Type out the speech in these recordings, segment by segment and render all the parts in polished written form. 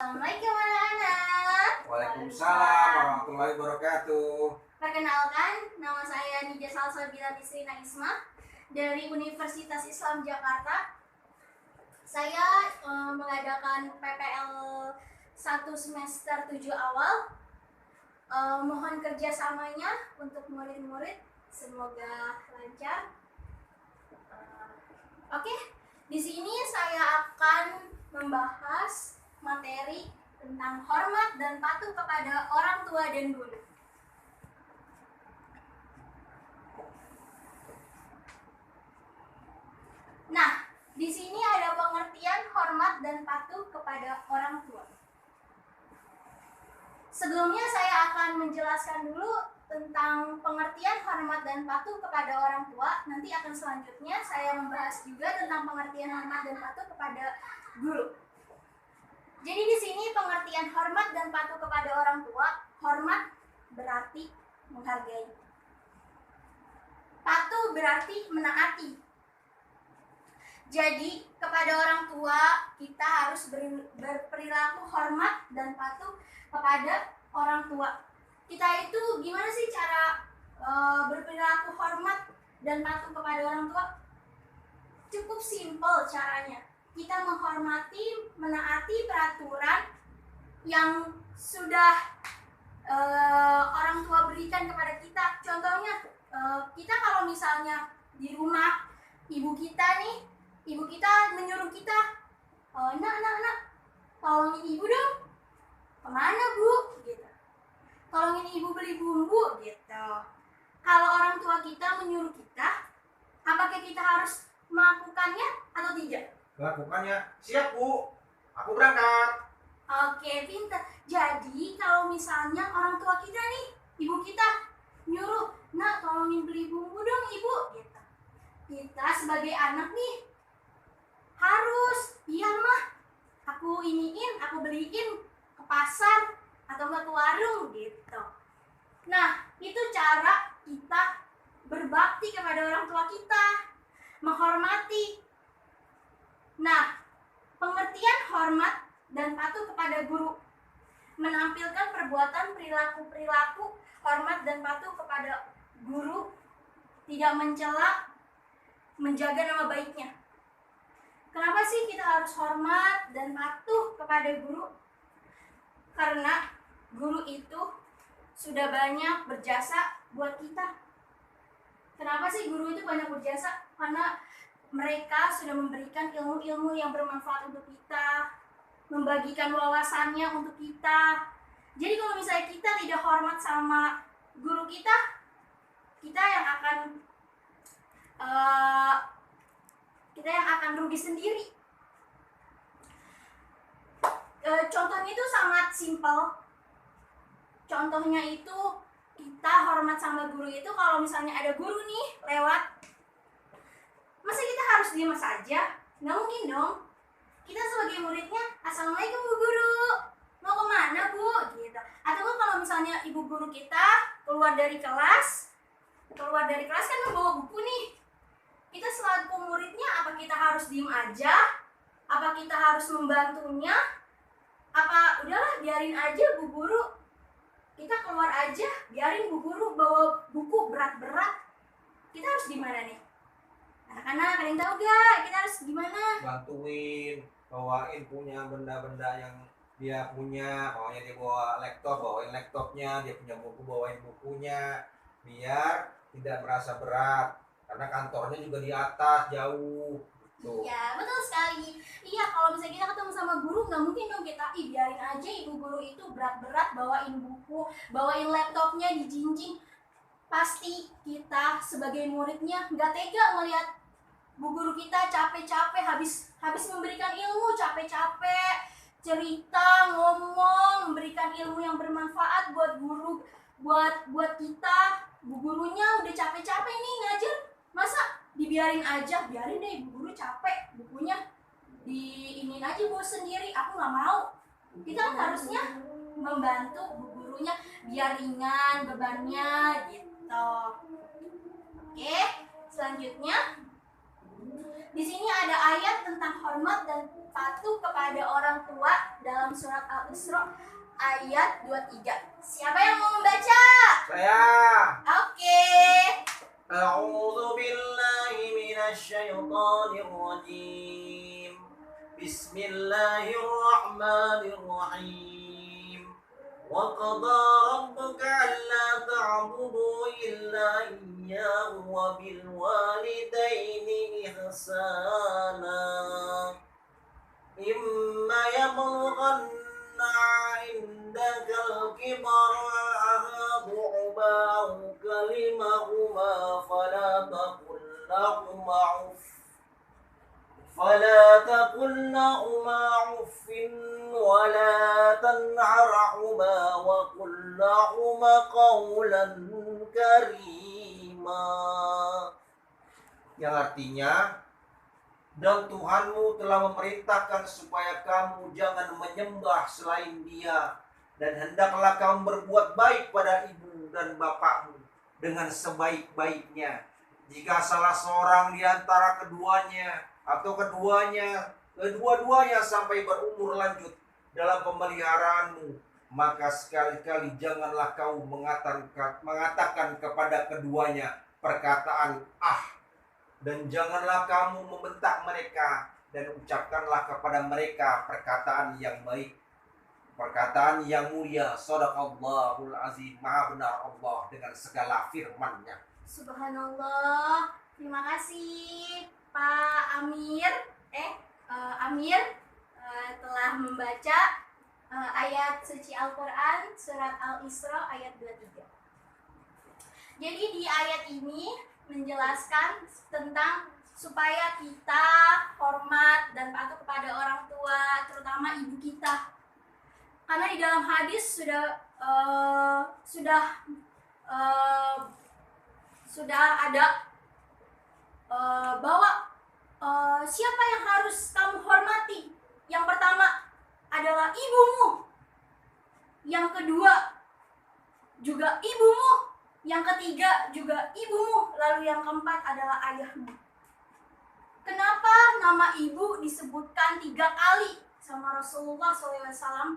Assalamualaikum anak-anak. Waalaikumsalam warahmatullahi wabarakatuh. Perkenalkan, nama saya Nija Salsabila Tisrina Isma dari Universitas Islam Jakarta. Saya mengadakan PPL 1 semester 7 awal. Mohon kerjasamanya untuk murid-murid, semoga lancar. Oke, di sini saya akan membahas materi tentang hormat dan patuh kepada orang tua dan guru. Nah, di sini ada pengertian hormat dan patuh kepada orang tua. Sebelumnya saya akan menjelaskan dulu tentang pengertian hormat dan patuh kepada orang tua. Nanti akan selanjutnya saya membahas juga tentang pengertian hormat dan patuh kepada guru. Jadi di sini pengertian hormat dan patuh kepada orang tua. Hormat berarti menghargai. Patuh berarti menaati. Jadi kepada orang tua kita harus berperilaku hormat dan patuh kepada orang tua. Kita itu gimana sih cara berperilaku hormat dan patuh kepada orang tua? Cukup simpel caranya. Kita menghormati, menaati peraturan yang sudah orang tua berikan kepada kita. Contohnya, kita kalau misalnya di rumah ibu kita menyuruh kita, nak, tolongin ibu dong. Kemana bu? Gitu. Tolongin ibu beli bumbu. Gitu. Kalau orang tua kita menyuruh kita, apakah kita harus melakukannya atau tidak? Melakukannya. Siap bu, aku berangkat. Oke, pintar. Jadi kalau misalnya orang tua kita nih, ibu kita nyuruh, nak tolongin beli bumbu dong ibu. Gitu. Kita sebagai anak nih harus, iya mah, aku beliin ke pasar atau ke warung gitu. Nah, itu cara kita berbakti kepada orang tua kita, menghormati. Nah, pengertian hormat dan patuh kepada guru, menampilkan perbuatan perilaku hormat dan patuh kepada guru, tidak mencela, menjaga nama baiknya. Kenapa sih kita harus hormat dan patuh kepada guru? Karena guru itu sudah banyak berjasa buat kita. Kenapa sih guru itu banyak berjasa? Karena mereka sudah memberikan ilmu-ilmu yang bermanfaat untuk kita, membagikan wawasannya untuk kita. Jadi kalau misalnya kita tidak hormat sama guru kita yang akan rugi sendiri. Contohnya itu sangat simpel. Contohnya itu kita hormat sama guru itu kalau misalnya ada guru nih lewat, masa kita harus diam saja? Nggak mungkin dong. Kita sebagai muridnya, assalamualaikum bu guru, mau kemana bu? Gitu. Atau kalau misalnya ibu guru kita keluar dari kelas kan membawa buku nih. Kita selaku muridnya, apa kita harus diem aja? Apa kita harus membantunya? Apa udahlah biarin aja bu guru, kita keluar aja, biarin bu guru bawa buku berat-berat. Kita harus gimana nih? Anak-anak, ada yang tahu gak? Kita harus gimana? Bantuin, bawain punya benda-benda yang dia punya. Maunya dia bawa laptop, bawain laptopnya. Dia punya buku, bawain bukunya. Biar tidak merasa berat. Karena kantornya juga di atas, jauh. Tuh. Iya, betul sekali. Iya, kalau misalnya kita ketemu sama guru, nggak mungkin dong kita, biarin aja ibu guru itu berat-berat bawain buku, bawain laptopnya dijinjing. Pasti kita sebagai muridnya nggak tega ngelihat bu guru kita capek-capek habis memberikan ilmu, capek-capek cerita, ngomong, memberikan ilmu yang bermanfaat buat guru, buat kita. Bu gurunya udah capek-capek nih ngajar, masa dibiarin aja? Biarin deh ibu guru capek, bukunya diinin aja bawa sendiri. Aku nggak mau. Kita kan harusnya membantu bu gurunya biar ringan bebannya gitu. Oke, selanjutnya di sini ada ayat tentang hormat dan patuh kepada orang tua dalam dalam surat Al-Isra ayat 23. Siapa yang mau membaca? Saya. Oke. A'udzu billahi minasy syaithanir rajim. Bismillahirrahmanirrahim. Wa qadha rabbuka alla ta'budu illa iyyahu wa bil walidaini ihsana. Imma yablughanna 'indakal kibara ahaduhuma aw kalimahuma فلا تقل لهما عف ولا تنهرهما وقل لهما قولا كريما. Yang artinya, dan Tuhanmu telah memerintahkan supaya kamu jangan menyembah selain Dia, dan hendaklah kamu berbuat baik pada ibu dan bapakmu dengan sebaik-baiknya. Jika salah seorang di antara keduanya atau kedua-duanya sampai berumur lanjut dalam pemeliharaanmu, maka sekali-kali janganlah kau mengatakan kepada keduanya perkataan dan janganlah kamu membentak mereka, dan ucapkanlah kepada mereka perkataan yang baik, perkataan yang mulia. Shadaqallahul azim. Maha benar Allah dengan segala firman-Nya. Subhanallah. Terima kasih Pak Amir telah membaca ayat suci Al-Quran surat Al-Isra ayat 23. Jadi di ayat ini menjelaskan tentang supaya kita hormat dan patuh kepada orang tua, terutama ibu kita. Karena di dalam hadis sudah ada bahwa siapa yang harus kamu hormati? Yang pertama adalah ibumu, yang kedua juga ibumu, yang ketiga juga ibumu, lalu yang keempat adalah ayahmu. Kenapa nama ibu disebutkan 3 kali sama Rasulullah SAW?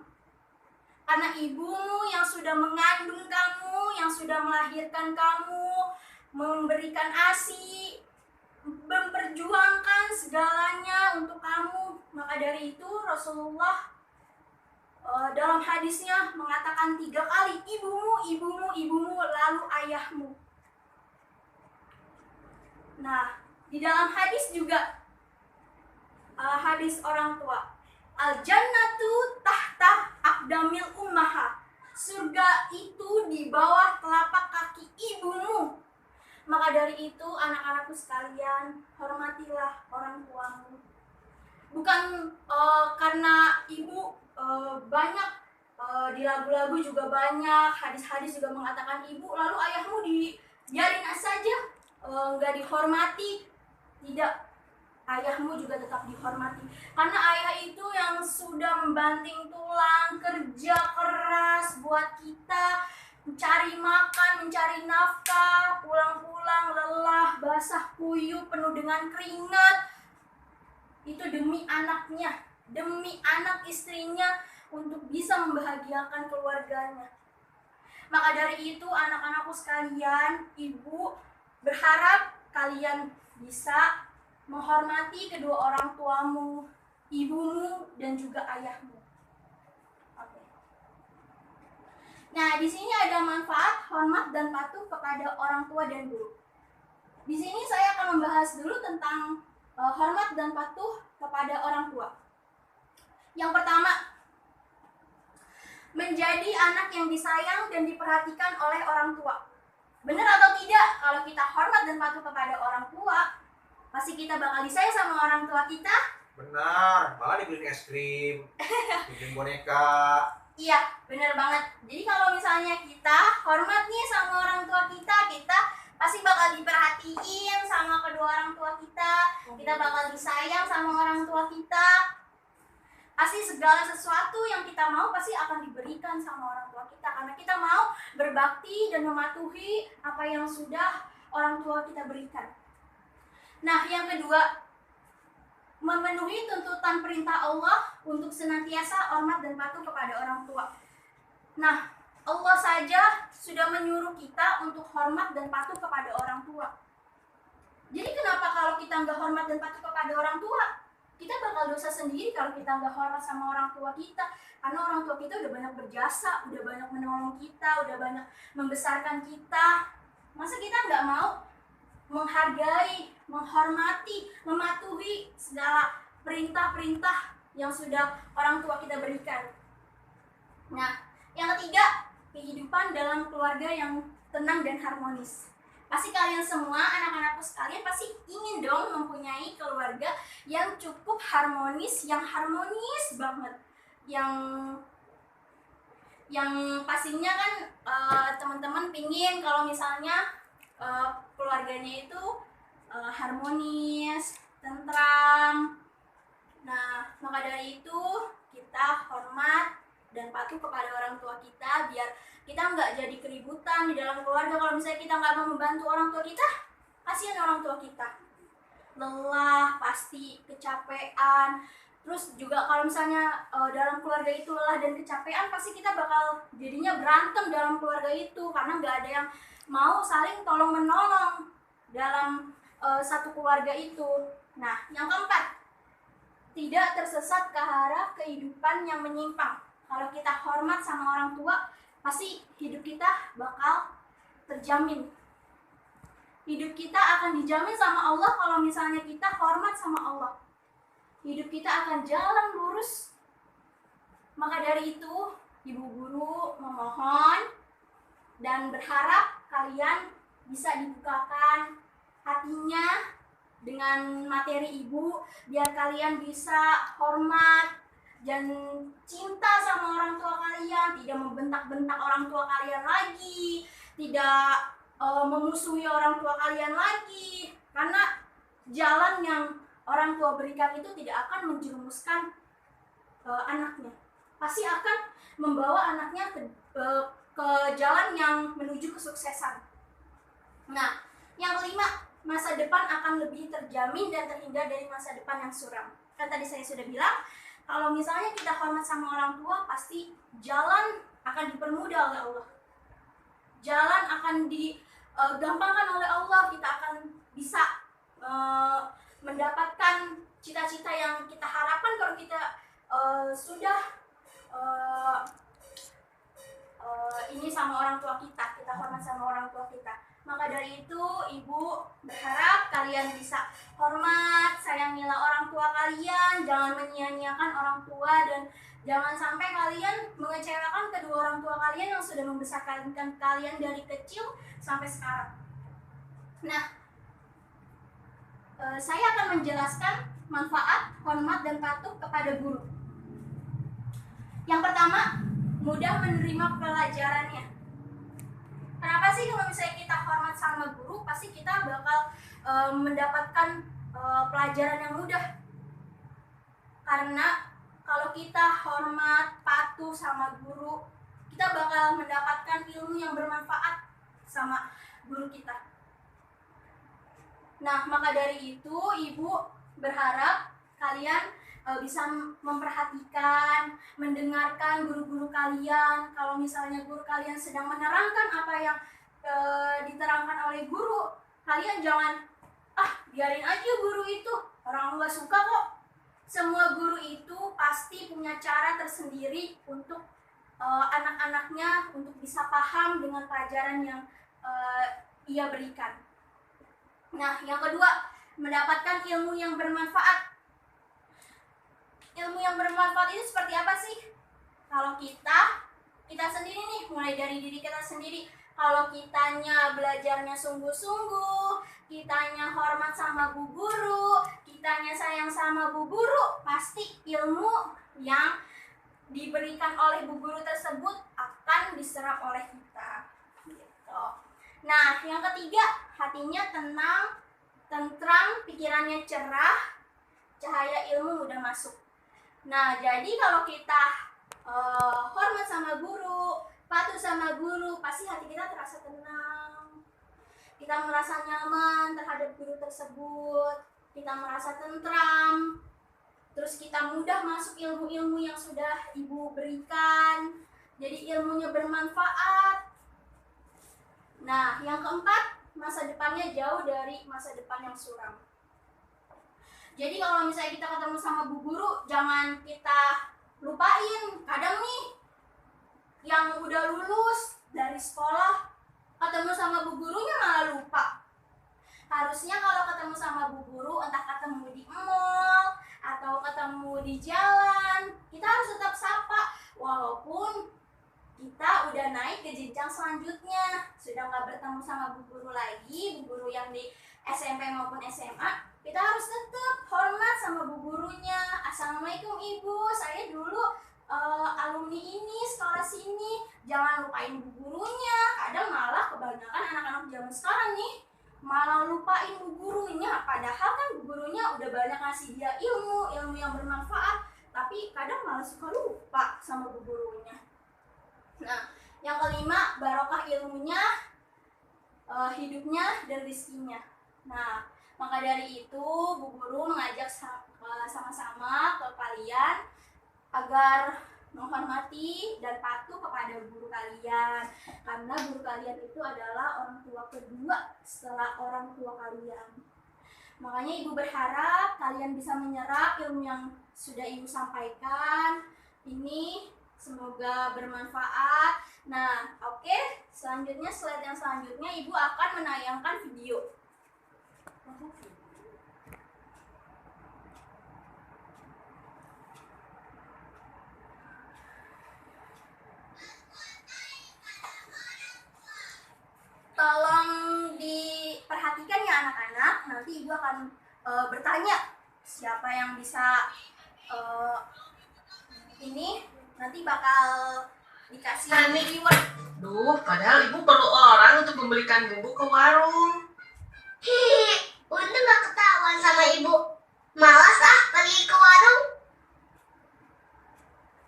Karena ibumu yang sudah mengandung kamu, yang sudah melahirkan kamu, memberikan ASI, memperjuangkan segalanya untuk kamu. Maka dari itu Rasulullah dalam hadisnya mengatakan 3 kali, ibumu, lalu ayahmu. Nah, di dalam hadis juga hadis orang tua, al-jannatu tahta aqdamil ummaha, surga itu di bawah telapak kaki ibumu. Maka dari itu anak-anakku sekalian, hormatilah orang tuamu. Bukan karena ibu banyak di lagu-lagu juga banyak, hadis-hadis juga mengatakan ibu, lalu ayahmu dibiarin saja, nggak dihormati. Tidak, ayahmu juga tetap dihormati. Karena ayah itu yang sudah membanting tulang, kerja keras buat kita, mencari makan, mencari nafkah, pulang-pulang lelah, basah kuyup, penuh dengan keringat. Itu demi anaknya, demi anak istrinya, untuk bisa membahagiakan keluarganya. Maka dari itu anak-anakku sekalian, ibu berharap kalian bisa menghormati kedua orang tuamu, ibumu dan juga ayahmu. Oke. Nah, di sini ada manfaat hormat dan patuh kepada orang tua dan guru. Di sini saya akan membahas dulu tentang hormat dan patuh kepada orang tua. Yang pertama, menjadi anak yang disayang dan diperhatikan oleh orang tua. Benar atau tidak, kalau kita hormat dan patuh kepada orang tua, pasti kita bakal disayang sama orang tua kita? Benar, malah dibeliin es krim, dibeliin boneka. Iya, benar banget. Jadi kalau misalnya kita hormat nih sama orang tua kita, kita pasti bakal diperhatiin sama kedua orang tua kita. Kita bakal disayang sama orang tua kita. Pasti segala sesuatu yang kita mau pasti akan diberikan sama orang tua kita, karena kita mau berbakti dan mematuhi apa yang sudah orang tua kita berikan. Nah, yang kedua, memenuhi tuntutan perintah Allah untuk senantiasa hormat dan patuh kepada orang tua. Nah, Allah saja sudah menyuruh kita untuk hormat dan patuh kepada orang tua. Jadi kenapa kalau kita nggak hormat dan patuh kepada orang tua, kita bakal dosa sendiri kalau kita nggak hormat sama orang tua kita. Karena orang tua kita udah banyak berjasa, udah banyak menolong kita, udah banyak membesarkan kita. Masa kita nggak mau menghargai, menghormati, mematuhi segala perintah-perintah yang sudah orang tua kita berikan. Nah, yang ketiga, kehidupan dalam keluarga yang tenang dan harmonis. Pasti kalian semua, anak-anakku sekalian pasti ingin dong mempunyai keluarga yang cukup harmonis, yang harmonis banget. Yang pastinya kan teman-teman pingin kalau misalnya keluarganya itu harmonis, tentram. Nah, maka dari itu kita hormat dan patuh kepada orang tua kita biar kita nggak jadi keributan di dalam keluarga. Kalau misalnya kita nggak mau membantu orang tua kita, kasihan orang tua kita, lelah, pasti kecapean. Terus juga kalau misalnya dalam keluarga itu lelah dan kecapean, pasti kita bakal jadinya berantem dalam keluarga itu karena nggak ada yang mau saling tolong menolong dalam satu keluarga itu. Nah, yang keempat, tidak tersesat ke arah kehidupan yang menyimpang. Kalau kita hormat sama orang tua, pasti hidup kita bakal terjamin. Hidup kita akan dijamin sama Allah kalau misalnya kita hormat sama Allah. Hidup kita akan jalan lurus. Maka dari itu, ibu guru memohon dan berharap kalian bisa dibukakan hatinya dengan materi ibu, biar kalian bisa hormat dan cinta sama orang tua kalian, tidak membentak-bentak orang tua kalian lagi, tidak memusuhi orang tua kalian lagi, karena jalan yang orang tua berikan itu tidak akan menjerumuskan anaknya, pasti akan membawa anaknya ke jalan yang menuju kesuksesan. Nah, yang kelima, masa depan akan lebih terjamin dan terhindar dari masa depan yang suram. Kan tadi saya sudah bilang, kalau misalnya kita hormat sama orang tua, pasti jalan akan dipermudah oleh Allah. Jalan akan digampangkan oleh Allah, kita akan bisa mendapatkan cita-cita yang kita harapkan kalau kita sudah ini sama orang tua kita hormat sama orang tua kita. Maka dari itu, ibu berharap kalian bisa hormat, sayangilah orang tua kalian, jangan menyia-nyiakan orang tua, dan jangan sampai kalian mengecewakan kedua orang tua kalian yang sudah membesarkan kalian dari kecil sampai sekarang. Nah, saya akan menjelaskan manfaat hormat dan patuh kepada guru. Yang pertama, mudah menerima pelajarannya. Kenapa sih kalau misalnya kita hormat sama guru, pasti kita bakal mendapatkan pelajaran yang mudah? Karena kalau kita hormat, patuh sama guru, kita bakal mendapatkan ilmu yang bermanfaat sama guru kita. Nah, maka dari itu ibu berharap kalian bisa memperhatikan, mendengarkan guru-guru kalian. Kalau misalnya guru kalian sedang menerangkan apa yang diterangkan oleh guru, kalian jangan biarin aja guru itu, orang nggak suka kok. Semua guru itu pasti punya cara tersendiri untuk anak-anaknya untuk bisa paham dengan pelajaran yang ia berikan. Nah, yang kedua, mendapatkan ilmu yang bermanfaat. Ilmu yang bermanfaat itu seperti apa sih? Kalau kita sendiri nih, mulai dari diri kita sendiri. Kalau kitanya belajarnya sungguh-sungguh, kitanya hormat sama bu guru, kitanya sayang sama bu guru, pasti ilmu yang diberikan oleh bu guru tersebut akan diserap oleh kita. Gitu. Nah, yang ketiga, hatinya tenang, tentram, pikirannya cerah, cahaya ilmu mudah masuk. Nah, jadi kalau kita hormat sama guru, patuh sama guru, pasti hati kita terasa tenang. Kita merasa nyaman terhadap guru tersebut, kita merasa tentram, terus kita mudah masuk ilmu-ilmu yang sudah ibu berikan, jadi ilmunya bermanfaat. Nah, yang keempat, masa depannya jauh dari masa depan yang suram. Jadi kalau misalnya kita ketemu sama bu guru, jangan kita lupain. Kadang nih yang udah lulus dari sekolah ketemu sama bu gurunya malah lupa. Harusnya kalau ketemu sama bu guru, entah ketemu di mall atau ketemu di jalan, kita harus tetap sapa walaupun kita udah naik ke jenjang selanjutnya, sudah nggak bertemu sama bu guru lagi, bu guru yang di SMP maupun SMA, kita harus tetap hormat sama bu gurunya. Assalamualaikum ibu, saya dulu alumni ini, sekolah sini. Jangan lupain bu gurunya. Kadang malah kebanyakan anak-anak zaman sekarang nih malah lupain bu gurunya, padahal kan bu gurunya udah banyak ngasih dia ilmu yang bermanfaat, tapi kadang malah suka lupa sama bu gurunya. Nah, yang kelima, barokah ilmunya, hidupnya, dan rezekinya. Nah, maka dari itu bu guru mengajak sama-sama ke kalian agar menghormati dan patuh kepada guru kalian, karena guru kalian itu adalah orang tua kedua setelah orang tua kalian. Makanya ibu berharap kalian bisa menyerap ilmu yang sudah ibu sampaikan ini, semoga bermanfaat. Nah, oke, selanjutnya slide yang selanjutnya ibu akan menayangkan video. Tolong diperhatikan ya anak-anak, nanti ibu akan bertanya siapa yang bisa ini, nanti bakal dikasih reward. Duh, padahal ibu perlu orang untuk membelikan bumbu ke warung. Hihi, untung gak ketahuan sama ibu. Malas pergi ke warung.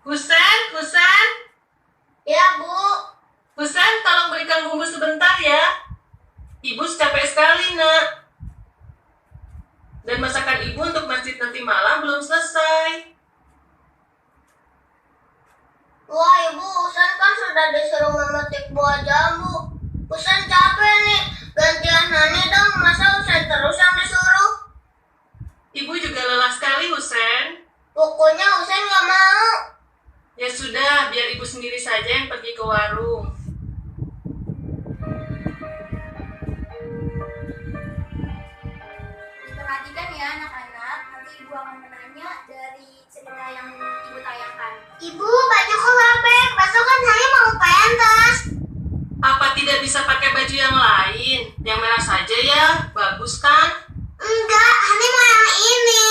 Husen, Ya bu. Husen, tolong belikan bumbu sebentar ya. Ibu capek sekali, nak. Dan masakan ibu untuk masjid nanti malam belum selesai. Wah ibu, Usan kan sudah disuruh memetik buah jambu. Usan capek nih. Gantian Hani dong, masa Usan terus yang disuruh? Ibu juga lelah sekali, Husen. Pokoknya Usan gak mau. Ya sudah, biar ibu sendiri saja yang pergi ke warung. Perhatikan ya anak-anak, nanti ibu akan menanya dari cerita yang ibu tayangkan. Ibu, bajuku robek. Besok kan Hani mau pentas. Apa tidak bisa pakai baju yang lain? Yang merah saja ya, bagus kan? Enggak, Hani mau yang ini.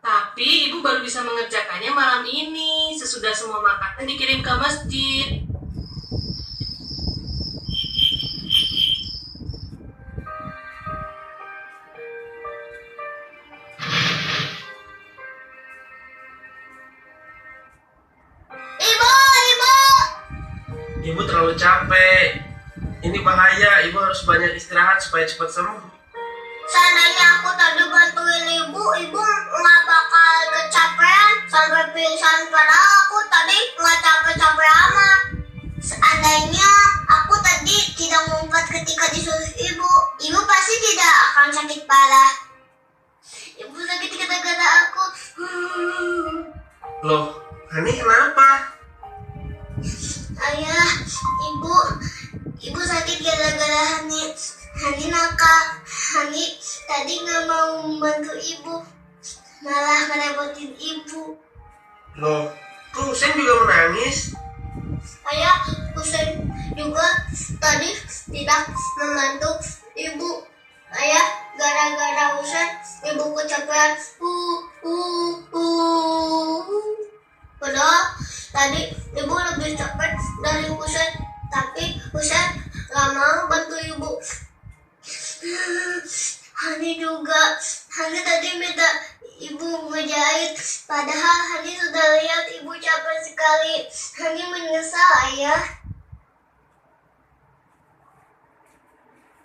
Tapi ibu baru bisa mengerjakannya malam ini, sesudah semua makanan dikirim ke masjid. Ibu. Ibu terlalu capek. Ini bahaya, ibu harus banyak istirahat supaya cepat sembuh. Seandainya aku tadi bantuin ibu nggak bakal kecapean sampai pingsan. Padahal aku tadi nggak capek-capek amat. Seandainya aku tadi tidak ngumpet ketika disuruh ibu pasti tidak akan sakit parah. Ibu sakit gara-gara aku. Loh, Hani kenapa? Ayah, ibu sakit gara-gara Hani nakal. Hani tadi nggak mau membantu ibu, malah ngerepotin ibu. Loh, kok Husen juga menangis? Ayah, Husen juga tadi tidak membantu ibu. Ayah, gara-gara Husen ibu kecapean. Padahal tadi ibu lebih capek dari Husen, tapi Husen gak mau bantu ibu. Hani juga, Hani tadi minta ibu ngejahit, padahal Hani sudah lihat ibu capek sekali. Hani menyesal, ayah.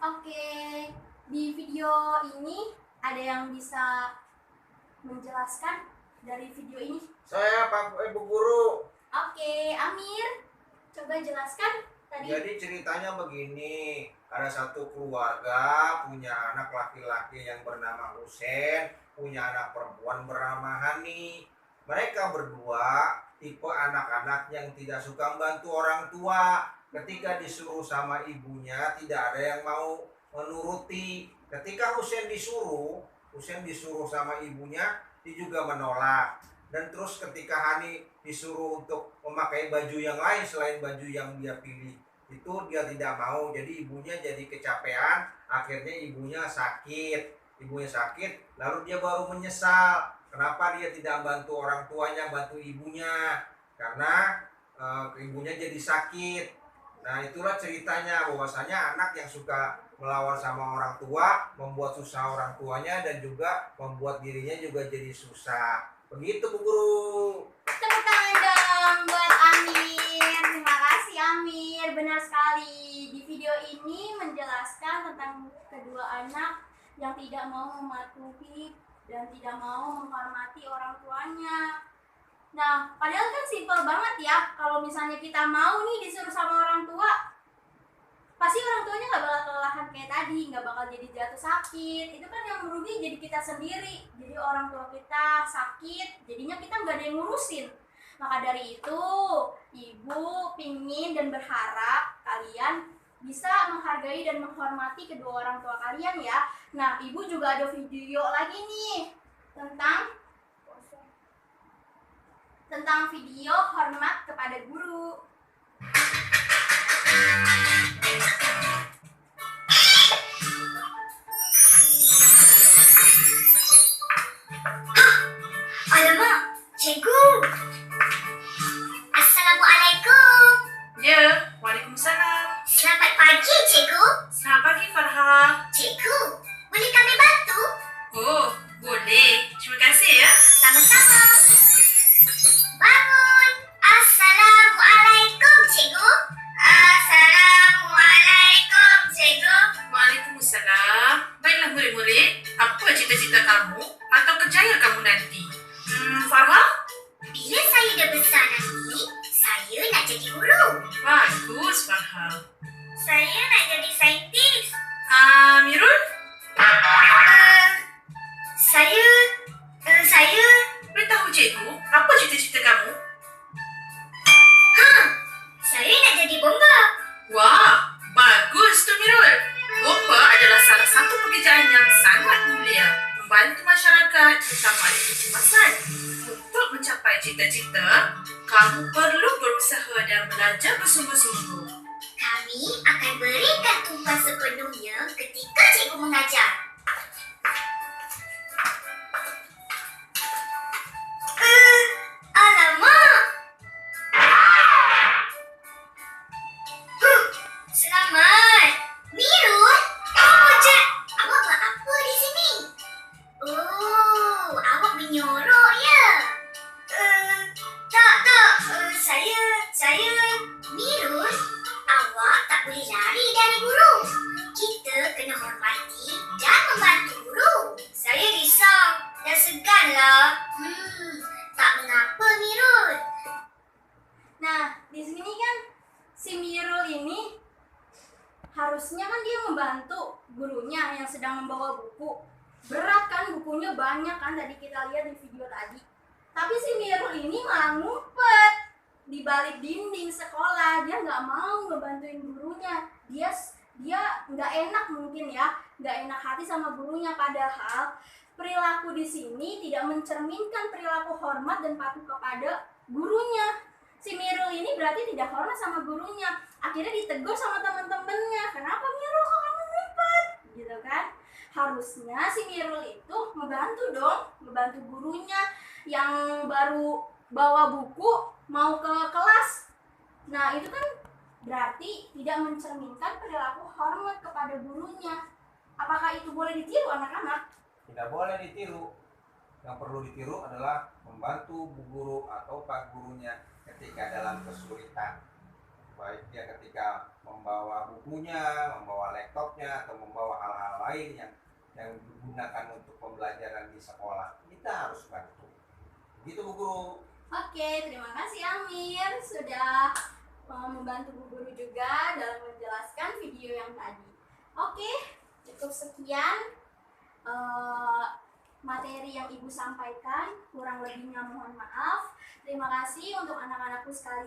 Oke, di video ini ada yang bisa menjelaskan dari video ini? Saya Pak Bu Guru. Oke, Amir, coba jelaskan tadi. Jadi ceritanya begini, ada satu keluarga punya anak laki-laki yang bernama Husen, punya anak perempuan bernama Hani. Mereka berdua tipe anak-anak yang tidak suka membantu orang tua. Ketika disuruh sama ibunya, tidak ada yang mau menuruti. Ketika Husen disuruh sama ibunya, dia juga menolak. Dan terus ketika Hani disuruh untuk memakai baju yang lain selain baju yang dia pilih, itu dia tidak mau. Jadi ibunya jadi kecapean, akhirnya ibunya sakit, lalu dia baru menyesal kenapa dia tidak bantu orang tuanya, bantu ibunya, karena ibunya jadi sakit. Nah, itulah ceritanya, bahwasanya anak yang suka melawan sama orang tua membuat susah orang tuanya dan juga membuat dirinya juga jadi susah. Begitu Bu Guru. Tepuk tangan dong buat Amir. Terima kasih Amir, benar sekali. Di video ini menjelaskan tentang kedua anak yang tidak mau mematuhi dan tidak mau menghormati orang tuanya. Nah, padahal kan simpel banget ya. Kalau misalnya kita mau nih disuruh sama orang tua, pasti orang tuanya nggak bakal kelelahan kayak tadi, nggak bakal jadi jatuh sakit. Itu kan yang merugi jadi kita sendiri. Jadi orang tua kita sakit, jadinya kita nggak ada yang ngurusin. Maka dari itu, ibu pingin dan berharap kalian bisa menghargai dan menghormati kedua orang tua kalian ya. Nah, ibu juga ada video lagi nih tentang video hormat kepada guru. Alamak, cikgu. Assalamualaikum. Ya, waalaikumsalam. Selamat pagi, cikgu. Selamat pagi, Farha. Cikgu, boleh kami bantu? Oh, boleh. Terima kasih ya. Sama-sama. Bangun. Assalamualaikum, cikgu. Assalamualaikum, cikgu. Waalaikumsalam. Baiklah murid-murid, apa cita-cita kamu atau kerjaya kamu nanti? Farha? Bila saya dah besar nanti, saya nak jadi guru. Bagus, Farha. Saya nak jadi saintis. Mirul? Saya Beritahu cikgu, apa cita-cita kamu? Saya nak jadi bomba. Wah, bagus tu Mirul. Bomba adalah salah satu pekerjaan yang sangat mulia, membantu masyarakat, terutama di kecemasan. Untuk mencapai cita-cita, kamu perlu berusaha dan belajar bersungguh-sungguh. Kami akan berikan tumpang sepenuhnya ketika cikgu mengajar. Alamak! Selamat! Mirul! Awak buat apa di sini? Oh, awak menyorok ya? Tak. Saya... Mirul, awak tak boleh lari dari guru. Kita kena hormati dan membantu guru. Saya risau dan seganlah. Tak mengapa, Mirul. Nah, di sini kan si Mirul ini harusnya kan dia membantu gurunya yang sedang membawa buku. Berat kan, bukunya banyak kan, tadi kita lihat di video tadi. Tapi si Mirul ini malah ngumpet di balik dinding sekolah. Dia nggak mau ngebantuin gurunya. Dia nggak enak mungkin ya, nggak enak hati sama gurunya. Padahal perilaku di sini tidak mencerminkan perilaku hormat dan patuh kepada gurunya. Si Mirul ini berarti tidak hormat sama gurunya. Akhirnya ditegur sama teman-temannya. Kenapa Mirul kok kamu ngumpet? Gitu kan? Harusnya si Mirul itu ngebantu dong, ngebantu gurunya yang baru bawa buku mau ke kelas. Nah, itu kan berarti tidak mencerminkan perilaku hormat kepada gurunya. Apakah itu boleh ditiru anak-anak? Tidak boleh ditiru. Yang perlu ditiru adalah membantu bu guru atau pak gurunya ketika dalam kesulitan. Baik dia ketika membawa bukunya, membawa laptopnya, atau membawa hal-hal lain yang digunakan untuk pembelajaran di sekolah. Kita harus bantu. Gitu Bu Guru. Oke, terima kasih Amir sudah membantu Bu Guru juga dalam menjelaskan video yang tadi. Oke, cukup sekian materi yang Ibu sampaikan. Kurang lebihnya mohon maaf. Terima kasih untuk anak-anakku sekalian.